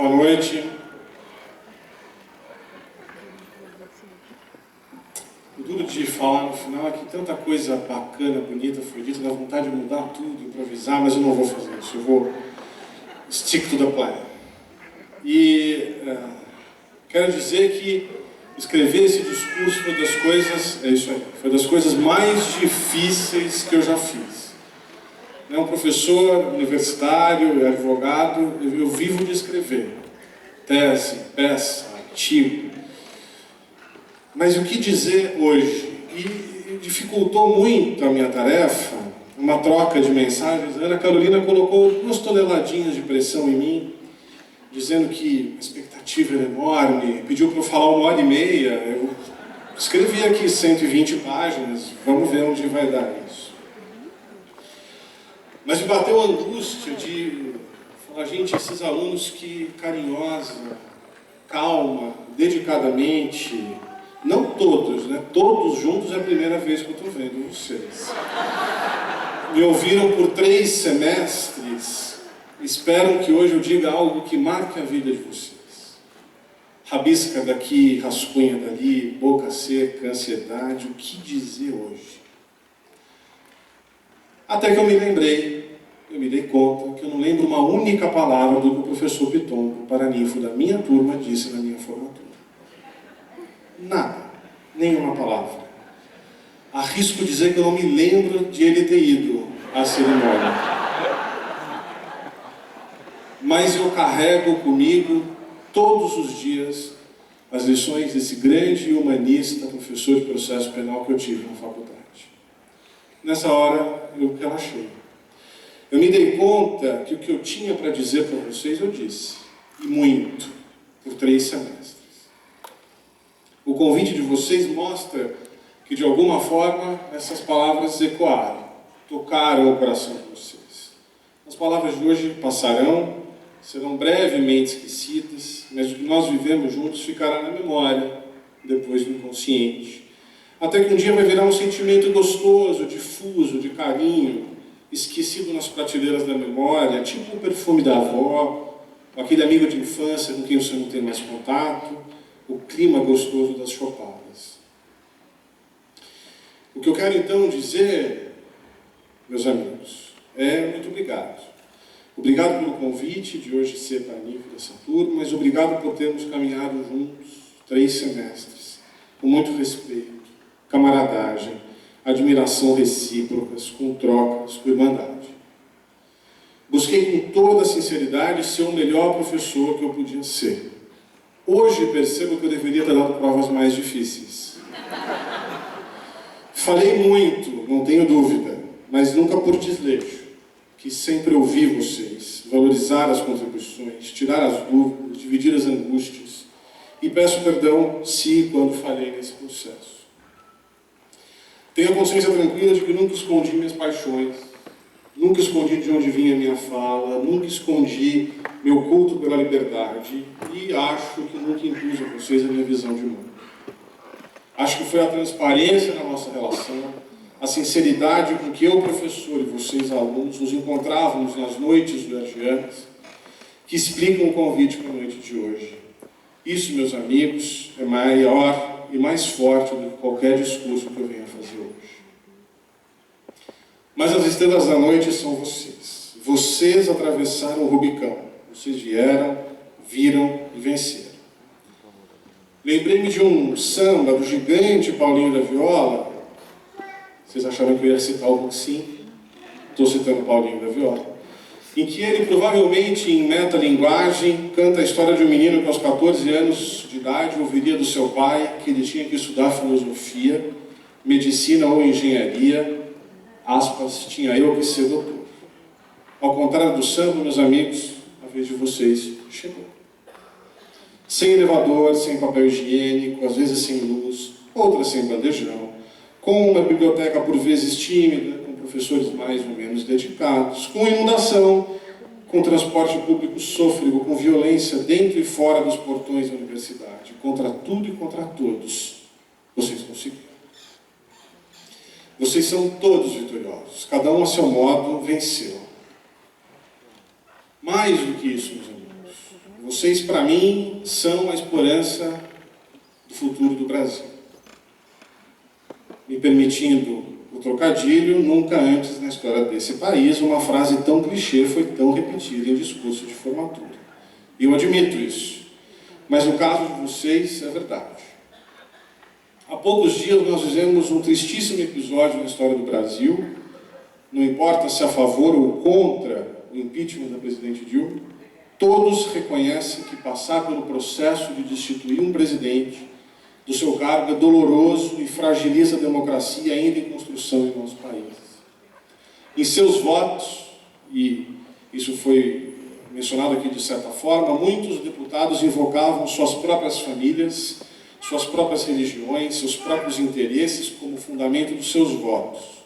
Boa noite. O duro de falar no final é que tanta coisa bacana, bonita foi dita, dá vontade de mudar tudo, improvisar, mas eu não vou fazer isso. Eu vou stick to the plan. E quero dizer que escrever esse discurso foi das coisas, é isso aí, foi das coisas mais difíceis que eu já fiz. É um professor universitário, advogado, eu vivo de escrever. Tese, peça, artigo. Mas o que dizer hoje? E dificultou muito a minha tarefa, uma troca de mensagens. A Ana Carolina colocou 2 toneladinhas de pressão em mim, dizendo que a expectativa era enorme, pediu para eu falar 1h30. Eu escrevi aqui 120 páginas, vamos ver onde vai dar isso. Mas me bateu a angústia de falar, gente, esses alunos que carinhosa, calma, dedicadamente, não todos, né? Todos juntos é a primeira vez que eu estou vendo vocês. Me ouviram por 3 semestres, esperam que hoje eu diga algo que marque a vida de vocês. Rabisca daqui, rascunha dali, boca seca, ansiedade, o que dizer hoje? Até que eu me dei conta que eu não lembro uma única palavra do que o professor Piton, o paraninfo da minha turma, disse na minha formatura. Nada, nenhuma palavra. Arrisco dizer que eu não me lembro de ele ter ido à cerimônia. Mas eu carrego comigo, todos os dias, as lições desse grande humanista, professor de processo penal que eu tive na faculdade. Nessa hora, eu relaxei. Eu me dei conta que o que eu tinha para dizer para vocês, eu disse. E muito, por 3 semestres. O convite de vocês mostra que, de alguma forma, essas palavras ecoaram, tocaram o coração de vocês. As palavras de hoje passarão, serão brevemente esquecidas, mas o que nós vivemos juntos ficará na memória, depois no inconsciente. Até que um dia vai virar um sentimento gostoso, difuso, de carinho, esquecido nas prateleiras da memória, tipo o perfume da avó, aquele amigo de infância com quem você não tem mais contato, o clima gostoso das chopadas. O que eu quero então dizer, meus amigos, é muito obrigado. Obrigado pelo convite de hoje ser paraninfo dessa turma, mas obrigado por termos caminhado juntos 3 semestres, com muito respeito, camaradagem, admiração recíprocas, com trocas, com irmandade. Busquei com toda a sinceridade ser o melhor professor que eu podia ser. Hoje percebo que eu deveria ter dado provas mais difíceis. Falei muito, não tenho dúvida, mas nunca por desleixo. Quis sempre ouvir vocês, valorizar as contribuições, tirar as dúvidas, dividir as angústias. E peço perdão se e quando falhei nesse processo. Tenho a consciência tranquila de que nunca escondi minhas paixões, nunca escondi de onde vinha a minha fala, nunca escondi meu culto pela liberdade e acho que nunca impus a vocês a minha visão de mundo. Acho que foi a transparência na nossa relação, a sinceridade com que eu, professor, e vocês, alunos, nos encontrávamos nas noites vergianas, que explicam o convite para a noite de hoje. Isso, meus amigos, é maior e mais forte do que qualquer discurso que eu venha fazer hoje. Mas as estrelas da noite são vocês. Vocês atravessaram o Rubicão. Vocês vieram, viram e venceram. Lembrei-me de um samba do gigante Paulinho da Viola. Vocês acharam que eu ia citar algo sim? Estou citando Paulinho da Viola. Em que ele, provavelmente em metalinguagem, canta a história de um menino que aos 14 anos de idade ouviria do seu pai que ele tinha que estudar filosofia, medicina ou engenharia, aspas, tinha eu que ser doutor. Ao contrário do samba, meus amigos, a vez de vocês chegou. Sem elevador, sem papel higiênico, às vezes sem luz, outras sem bandejão, com uma biblioteca por vezes tímida, com professores mais ou menos dedicados, com inundação, com transporte público sôfrego, com violência dentro e fora dos portões da universidade, contra tudo e contra todos, vocês conseguiram. Vocês são todos vitoriosos, cada um a seu modo venceu. Mais do que isso, meus amigos, Vocês, para mim, são a esperança do futuro do Brasil. Me permitindo o trocadilho, nunca antes na história desse país uma frase tão clichê foi tão repetida em discurso de formatura. E eu admito isso. Mas no caso de vocês, é verdade. Há poucos dias nós fizemos um tristíssimo episódio na história do Brasil. Não importa se a favor ou contra o impeachment da presidente Dilma, todos reconhecem que passar pelo processo de destituir um presidente do seu cargo é doloroso e fragiliza a democracia ainda em construção em nosso país. Em seus votos, e isso foi mencionado aqui de certa forma, muitos deputados invocavam suas próprias famílias, suas próprias religiões, seus próprios interesses como fundamento dos seus votos.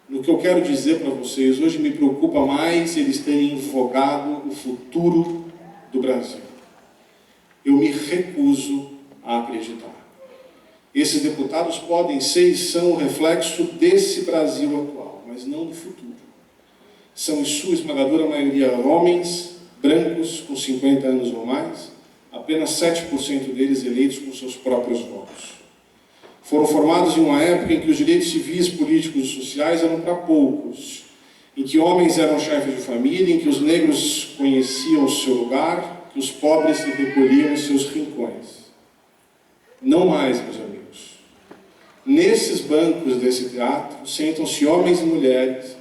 No que eu quero dizer para vocês, hoje me preocupa mais eles terem invocado o futuro do Brasil. Eu me recuso a acreditar. Esses deputados podem ser e são o reflexo desse Brasil atual, mas não do futuro. São, em sua esmagadora maioria, homens brancos com 50 anos ou mais, apenas 7% deles eleitos com seus próprios votos. Foram formados em uma época em que os direitos civis, políticos e sociais eram para poucos, em que homens eram chefes de família, em que os negros conheciam o seu lugar, que os pobres se recolhiam em seus rincões. Não mais, meus amigos. Nesses bancos desse teatro, sentam-se homens e mulheres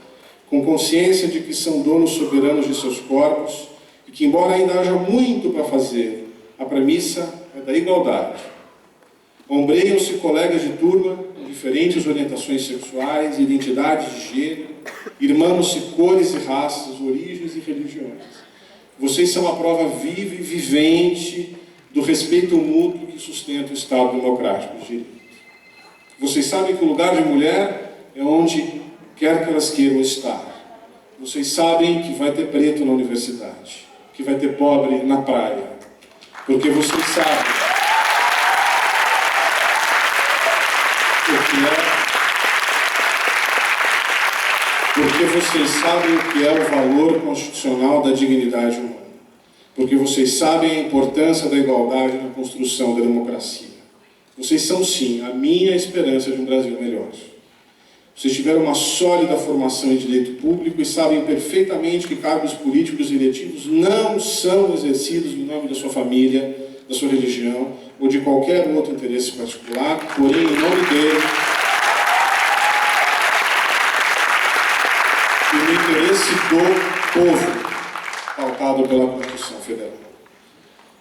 com consciência de que são donos soberanos de seus corpos e que, embora ainda haja muito para fazer, a premissa é da igualdade. Ombreiam-se colegas de turma com diferentes orientações sexuais, identidades de gênero, irmãos-se cores e raças, origens e religiões. Vocês são a prova viva e vivente do respeito mútuo que sustenta o Estado democrático de direito. Vocês sabem que o lugar de mulher é onde quer que elas queiram estar. Vocês sabem que vai ter preto na universidade, que vai ter pobre na praia, porque vocês sabem porque vocês sabem o que é o valor constitucional da dignidade humana. Porque vocês sabem a importância da igualdade na construção da democracia. Vocês são, sim, a minha esperança de um Brasil melhor. Vocês tiveram uma sólida formação em direito público e sabem perfeitamente que cargos políticos e eletivos não são exercidos em nome da sua família, da sua religião ou de qualquer outro interesse particular, porém, em nome dele, e no interesse do povo, pautado pela Constituição Federal.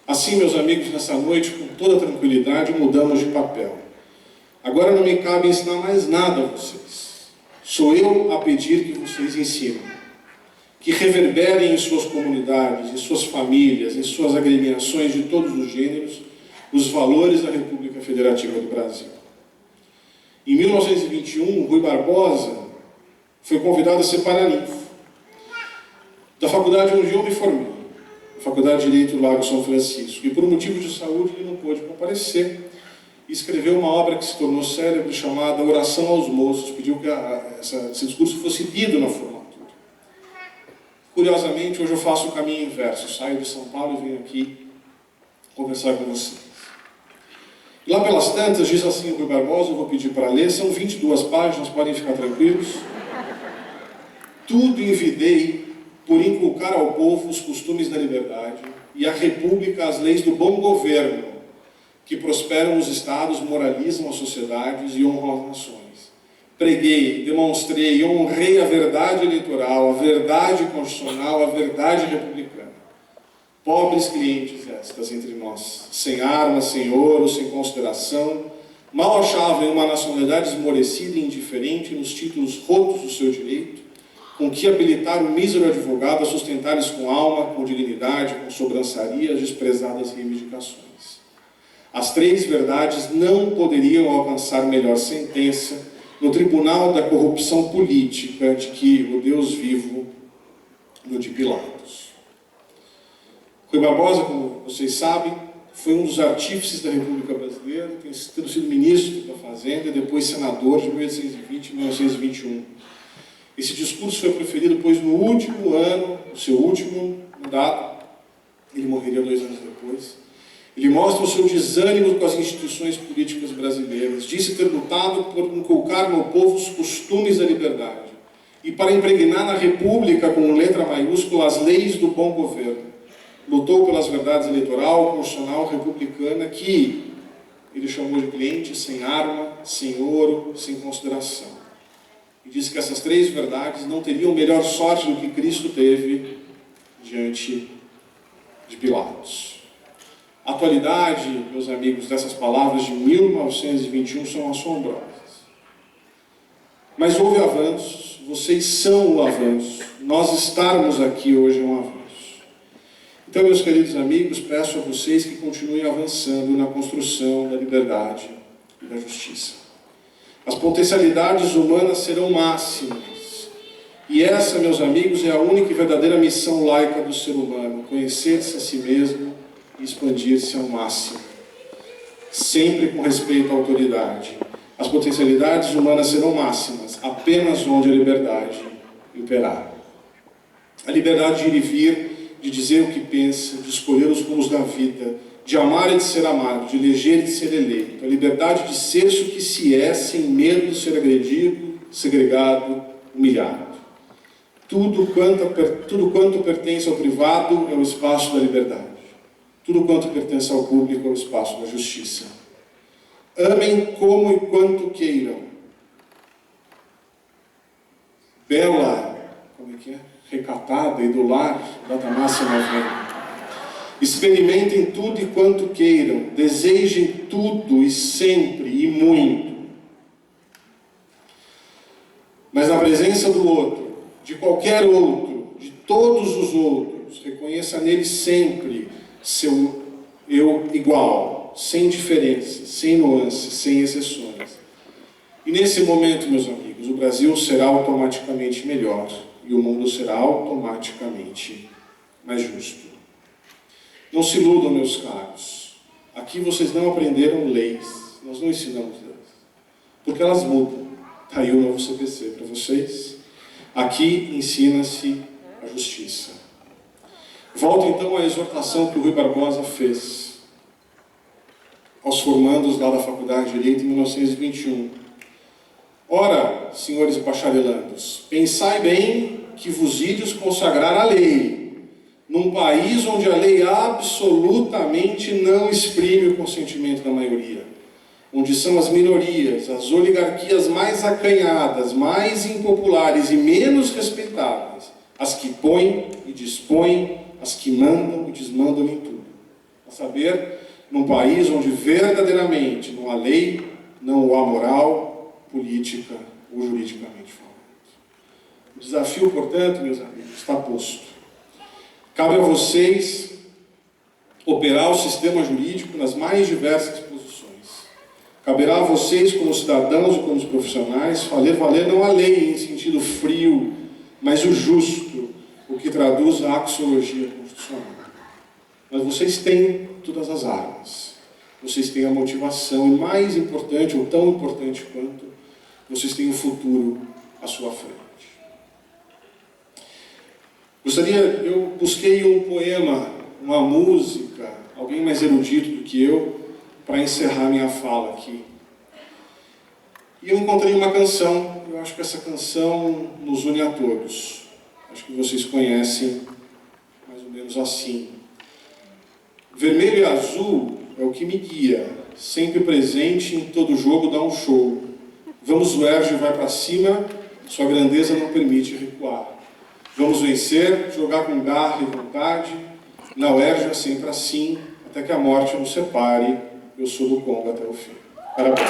Assim, meus amigos, nessa noite, com toda tranquilidade, mudamos de papel. Agora não me cabe ensinar mais nada a vocês. Sou eu a pedir que vocês ensinem, que reverberem em suas comunidades, em suas famílias, em suas agremiações de todos os gêneros, os valores da República Federativa do Brasil. Em 1921, Rui Barbosa foi convidado a ser paraninfo da faculdade onde eu me formei, a Faculdade de Direito do Lago São Francisco, e por motivo de saúde ele não pôde comparecer e escreveu uma obra que se tornou célebre chamada Oração aos Moços, pediu que esse discurso fosse lido na formatura. Curiosamente, hoje eu faço o caminho inverso, saio de São Paulo e venho aqui conversar com vocês. E lá pelas tantas, diz assim o Rui Barbosa, eu vou pedir para ler, são 22 páginas, podem ficar tranquilos. Tudo envidei por inculcar ao povo os costumes da liberdade e à república as leis do bom governo, que prosperam os estados, moralizam as sociedades e honram as nações. Preguei, demonstrei, honrei a verdade eleitoral, a verdade constitucional, a verdade republicana. Pobres clientes estas entre nós, sem armas, sem ouro, sem consideração, mal achavam uma nacionalidade esmorecida e indiferente nos títulos rotos do seu direito, com que habilitar o mísero advogado a sustentar-lhes com alma, com dignidade, com sobrançaria as desprezadas reivindicações. As três verdades não poderiam alcançar melhor sentença no tribunal da corrupção política de que o Deus vivo no de Pilatos. Rui Barbosa, como vocês sabem, foi um dos artífices da República Brasileira, tendo sido ministro da Fazenda e depois senador de 1820 a 1921. Esse discurso foi proferido, pois, no último ano, no seu último mandato, Ele morreria 2 anos depois. Ele mostra o seu desânimo com as instituições políticas brasileiras. Disse ter lutado por inculcar no povo os costumes da liberdade e para impregnar na República, com letra maiúscula, as leis do bom governo. Lutou pelas verdades eleitoral, constitucional, republicana, que ele chamou de cliente sem arma, sem ouro, sem consideração. E disse que essas 3 verdades não teriam melhor sorte do que Cristo teve diante de Pilatos. A atualidade, meus amigos, dessas palavras de 1921 são assombrosas. Mas houve avanços, vocês são o avanço. Nós estarmos aqui hoje é um avanço. Então, meus queridos amigos, peço a vocês que continuem avançando na construção da liberdade e da justiça. As potencialidades humanas serão máximas. E essa, meus amigos, é a única e verdadeira missão laica do ser humano: conhecer-se a si mesmo e expandir-se ao máximo, sempre com respeito à autoridade. As potencialidades humanas serão máximas apenas onde a liberdade imperar. A liberdade de ir e vir, de dizer o que pensa, de escolher os rumos da vida, de amar e de ser amado, de eleger e de ser eleito. A liberdade de ser-se o que se é, sem medo de ser agredido, segregado, humilhado. Tudo quanto pertence ao privado é o espaço da liberdade. Tudo quanto pertence ao público é o espaço da justiça. Amem como e quanto queiram. Bela, como é que é? Recatada e do lar, data máxima vem. Experimentem tudo e quanto queiram. Desejem tudo e sempre e muito. Mas na presença do outro, de qualquer outro, de todos os outros, reconheça nele sempre seu eu igual, sem diferenças, sem nuances, sem exceções. E nesse momento, meus amigos, o Brasil será automaticamente melhor e o mundo será automaticamente mais justo. Não se iludam, meus caros. Aqui vocês não aprenderam leis, nós não ensinamos leis, porque elas mudam. Está aí o novo CPC para vocês. Aqui ensina-se a justiça. Volto então à exortação que o Rui Barbosa fez aos formandos lá da Faculdade de Direito em 1921. Ora, senhores bacharelandos, pensai bem que vos ides consagrar a lei, num país onde a lei absolutamente não exprime o consentimento da maioria, onde são as minorias, as oligarquias mais acanhadas, mais impopulares e menos respeitáveis, as que põem e dispõem, as que mandam e desmandam em tudo. A saber, num país onde verdadeiramente não há lei, não há moral, política ou juridicamente falando. O desafio, portanto, meus amigos, está posto. Cabe a vocês operar o sistema jurídico nas mais diversas posições. Caberá a vocês, como cidadãos e como profissionais, fazer valer não a lei em sentido frio, mas o justo, o que traduz a axiologia constitucional. Mas vocês têm todas as armas. Vocês têm a motivação, e mais importante, ou tão importante quanto, vocês têm o futuro à sua frente. Eu busquei um poema, uma música, alguém mais erudito do que eu, para encerrar minha fala aqui. E eu encontrei uma canção, eu acho que essa canção nos une a todos. Acho que vocês conhecem mais ou menos assim. Vermelho e azul é o que me guia, sempre presente em todo jogo dá um show. Vamos, o Erge vai para cima, sua grandeza não permite recuar. Vamos vencer, jogar com garra e vontade, na UERJ é sempre assim, até que a morte nos separe, eu sou do Congo até o fim. Parabéns.